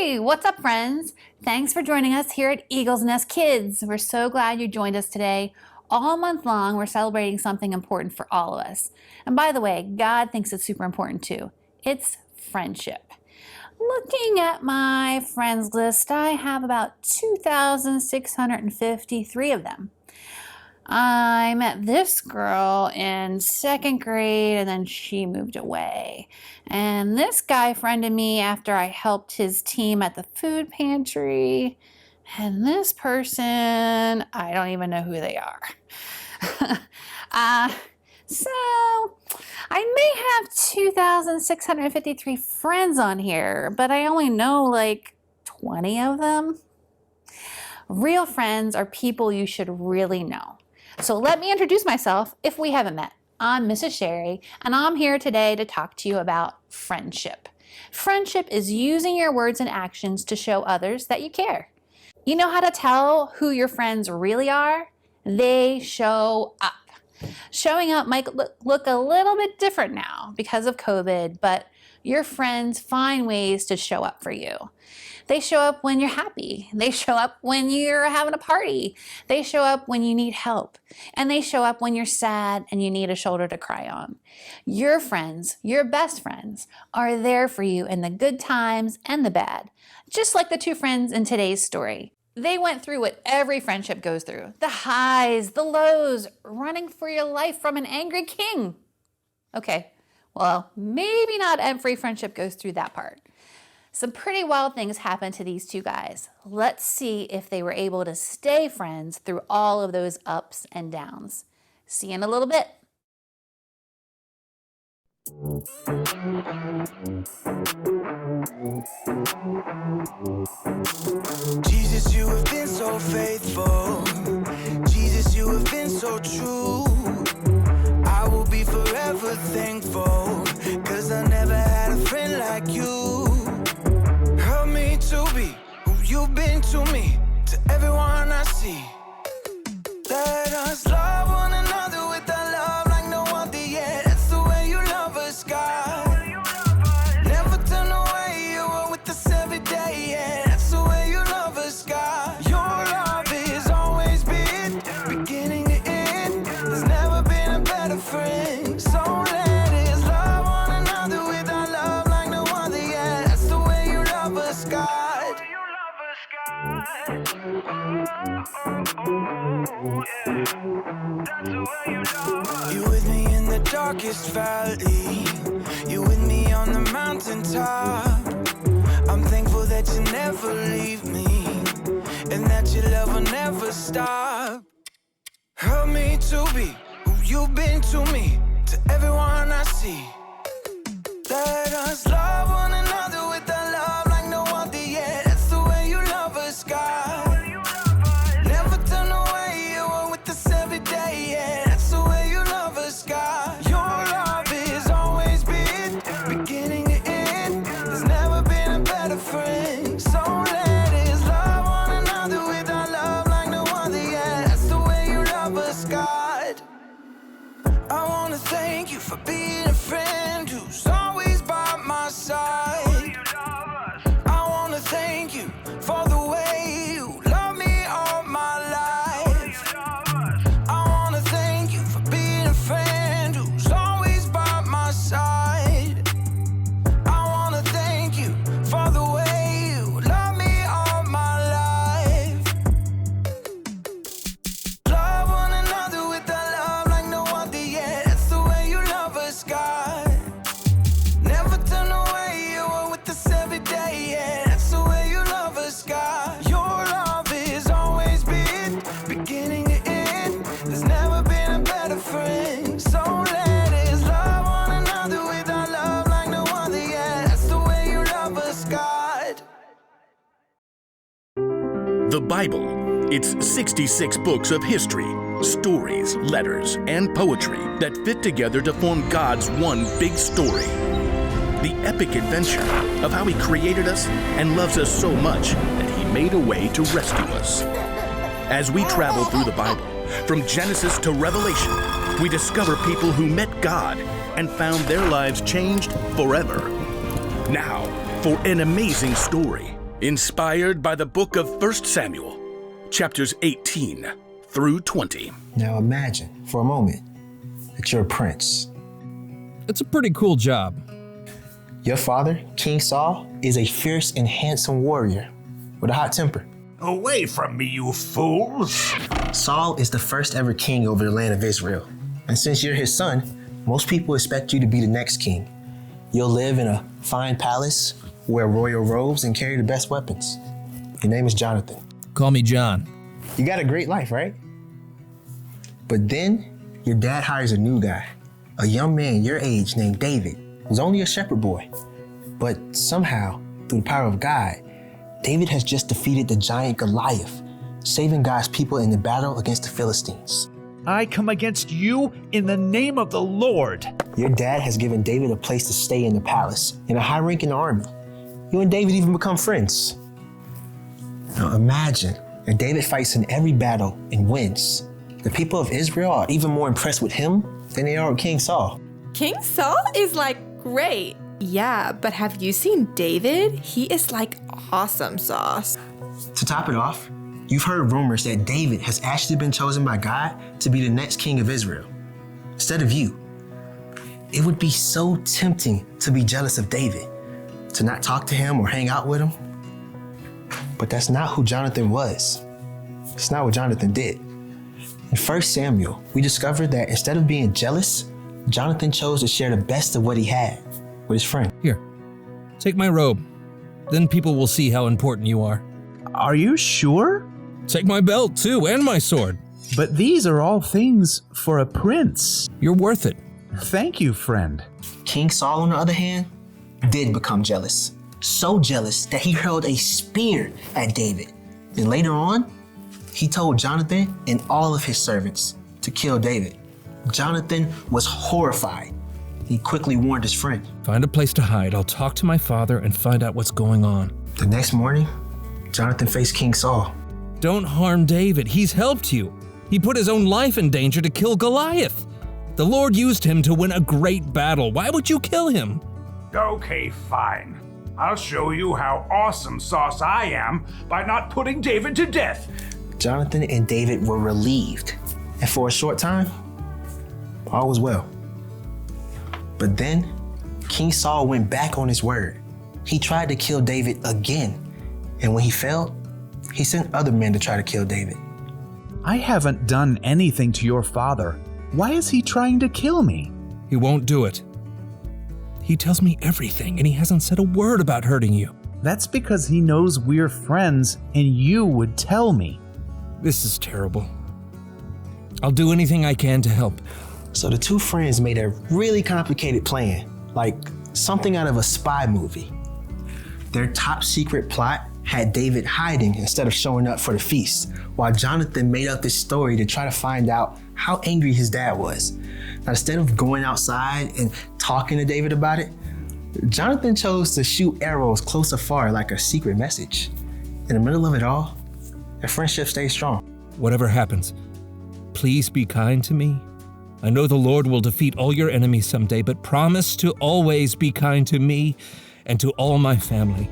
Hey, what's up, friends? Thanks for joining us here at Eagle's Nest Kids. We're so glad you joined us today. All month long, we're celebrating something important for all of us. And by the way, God thinks it's super important too. It's friendship. Looking at my friends list, I have about 2,653 of them. I met this girl in second grade and then she moved away. And this guy friended me after I helped his team at the food pantry. And this person, I don't even know who they are. So I may have 2,653 friends on here, but I only know like 20 of them. Real friends are people you should really know. So let me introduce myself if we haven't met. I'm Mrs. Sherry, and I'm here today to talk to you about friendship. Friendship is using your words and actions to show others that you care. You know how to tell who your friends really are? They show up. Showing up might look a little bit different now because of COVID, but your friends find ways to show up for you. They show up when you're happy. They show up when you're having a party. They show up when you need help. And they show up when you're sad and you need a shoulder to cry on. Your friends, your best friends, are there for you in the good times and the bad, just like the two friends in today's story. They went through what every friendship goes through, the highs, the lows, running for your life from an angry king. Okay, well, maybe not every friendship goes through that part. Some pretty wild things happened to these two guys. Let's see if they were able to stay friends through all of those ups and downs. See you in a little bit. Jesus, you have been so faithful. Jesus, you have been so true. I will be forever thankful, 'cause I never had a friend like you. Help me to be who you've been to me, to everyone I see. Let us love one another with that love like no other yet. That's the way you love us, God. Never turn away, you are with us every day, yeah. That's the way you love us, God. Your love is always been beginning to end. There's never been a better friend. So let us love one another with our love like no other, yeah. That's the way you love us, God. You with me in the darkest valley. You with me on the mountaintop. I'm thankful that you never leave me, and that your love will never stop. Help me to be who you've been to me, to everyone I see. Let us love one another with that love like no other yet. That's the way you love us, God. Never turn away, you are with us every day, yeah. That's the way you love us, God. Your love is always been beginning to end. There's never been a better friend. So let us love one another with our love like no other, yeah. That's the way you love us, God. I wanna thank you for being a friend who's always by my side. I wanna thank you for the way you love me all my life. I wanna thank you for being a friend who's always by my side. I wanna thank you for the way you love me all my life. Love one another with that love like no other, yeah. That's the way you love us, God. Never turn away, you are with us every day, yeah. That's the way you love us, God. Your love is always been beginning to end. There's never been a better friend. So let us love one another with our love like no other, yeah. That's the way you love us, God. The Bible. It's 66 books of history, stories, letters, and poetry that fit together to form God's one big story. The epic adventure of how He created us and loves us so much that He made a way to rescue us. As we travel through the Bible, from Genesis to Revelation, we discover people who met God and found their lives changed forever. Now, for an amazing story, inspired by the book of 1 Samuel, chapters 18 through 20. Now imagine for a moment that you're a prince. It's a pretty cool job. Your father, King Saul, is a fierce and handsome warrior with a hot temper. Away from me, you fools! Saul is the first ever king over the land of Israel. And since you're his son, most people expect you to be the next king. You'll live in a fine palace, wear royal robes, and carry the best weapons. Your name is Jonathan. Call me John. You got a great life, right? But then your dad hires a new guy, a young man your age named David, who's only a shepherd boy. But somehow, through the power of God, David has just defeated the giant Goliath, saving God's people in the battle against the Philistines. I come against you in the name of the Lord. Your dad has given David a place to stay in the palace and a high rank in the army. You and David even become friends. Now imagine that David fights in every battle and wins. The people of Israel are even more impressed with him than they are with King Saul. King Saul is like great. Yeah, but have you seen David? He is like awesome sauce. To top it off, you've heard rumors that David has actually been chosen by God to be the next king of Israel, instead of you. It would be so tempting to be jealous of David, to not talk to him or hang out with him. But that's not who Jonathan was. It's not what Jonathan did. In 1 Samuel, we discovered that instead of being jealous, Jonathan chose to share the best of what he had with his friend. Here, take my robe. Then people will see how important you are. Are you sure? Take my belt, too, and my sword. But these are all things for a prince. You're worth it. Thank you, friend. King Saul, on the other hand, did become jealous. So jealous that he hurled a spear at David. And later on, he told Jonathan and all of his servants to kill David. Jonathan was horrified. He quickly warned his friend. Find a place to hide. I'll talk to my father and find out what's going on. The next morning, Jonathan faced King Saul. Don't harm David. He's helped you. He put his own life in danger to kill Goliath. The Lord used him to win a great battle. Why would you kill him? Okay, fine. I'll show you how awesome sauce I am by not putting David to death. Jonathan and David were relieved, and for a short time, all was well. But then, King Saul went back on his word. He tried to kill David again, and when he failed, he sent other men to try to kill David. I haven't done anything to your father. Why is he trying to kill me? He won't do it. He tells me everything, and he hasn't said a word about hurting you. That's because he knows we're friends and you would tell me. This is terrible. I'll do anything I can to help. So the two friends made a really complicated plan, like something out of a spy movie. Their top secret plot had David hiding instead of showing up for the feast, while Jonathan made up this story to try to find out how angry his dad was. Now, instead of going outside and talking to David about it, Jonathan chose to shoot arrows close or far like a secret message. In the middle of it all, their friendship stayed strong. Whatever happens, please be kind to me. I know the Lord will defeat all your enemies someday, but promise to always be kind to me and to all my family.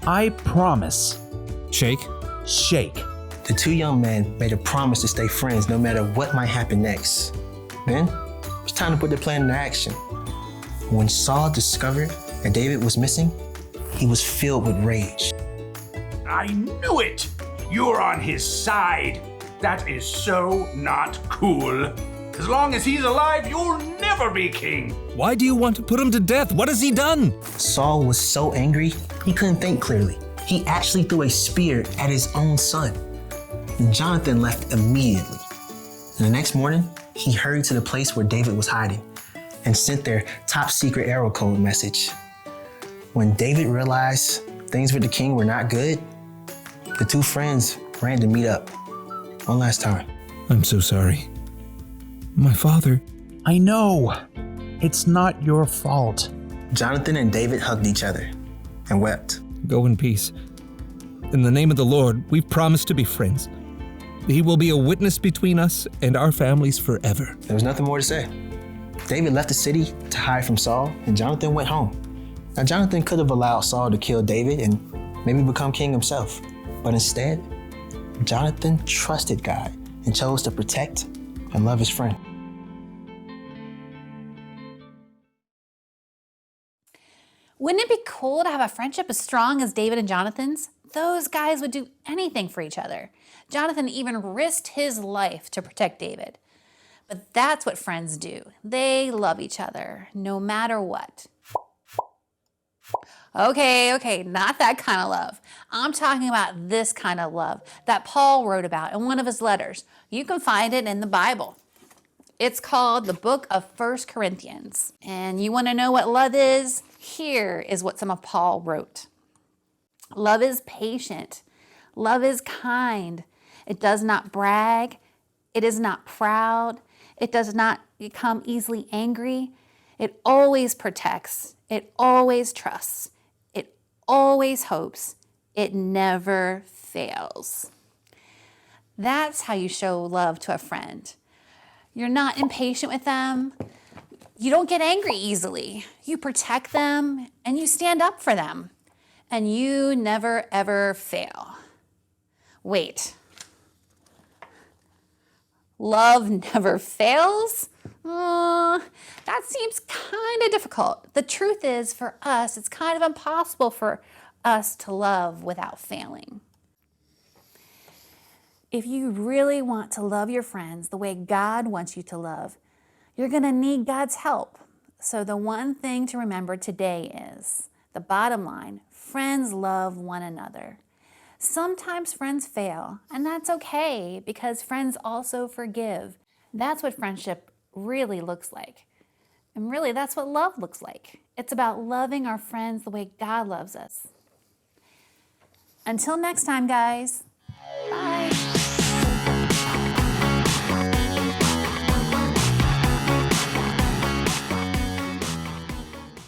I promise. Shake. Shake. The two young men made a promise to stay friends no matter what might happen next. Then, it was time to put their plan into action. When Saul discovered that David was missing, he was filled with rage. I knew it! You're on his side. That is so not cool. As long as he's alive, you'll never be king. Why do you want to put him to death? What has he done? Saul was so angry, he couldn't think clearly. He actually threw a spear at his own son. Jonathan left immediately. And the next morning, he hurried to the place where David was hiding and sent their top secret arrow code message. When David realized things with the king were not good, the two friends ran to meet up one last time. I'm so sorry. My father. I know. It's not your fault. Jonathan and David hugged each other and wept. Go in peace. In the name of the Lord, we've promised to be friends. He will be a witness between us and our families forever. There was nothing more to say. David left the city to hide from Saul, and Jonathan went home. Now, Jonathan could have allowed Saul to kill David and maybe become king himself. But instead, Jonathan trusted God and chose to protect and love his friend. Wouldn't it be cool to have a friendship as strong as David and Jonathan's? Those guys would do anything for each other. Jonathan even risked his life to protect David. But that's what friends do. They love each other, no matter what. Okay, not that kind of love. I'm talking about this kind of love that Paul wrote about in one of his letters. You can find it in the Bible. It's called the book of 1 Corinthians. And you want to know what love is? Here is what some of Paul wrote. Love is patient. Love is kind. It does not brag. It is not proud. It does not become easily angry. It always protects. It always trusts. It always hopes. It never fails. That's how you show love to a friend. You're not impatient with them. You don't get angry easily. You protect them and you stand up for them. And you never, ever fail. Wait. Love never fails? That seems kind of difficult. The truth is, for us, it's kind of impossible for us to love without failing. If you really want to love your friends the way God wants you to love, you're going to need God's help. So the one thing to remember today is, the bottom line, friends love one another. Sometimes friends fail, and that's okay because friends also forgive. That's what friendship really looks like. And really, that's what love looks like. It's about loving our friends the way God loves us. Until next time, guys. Bye.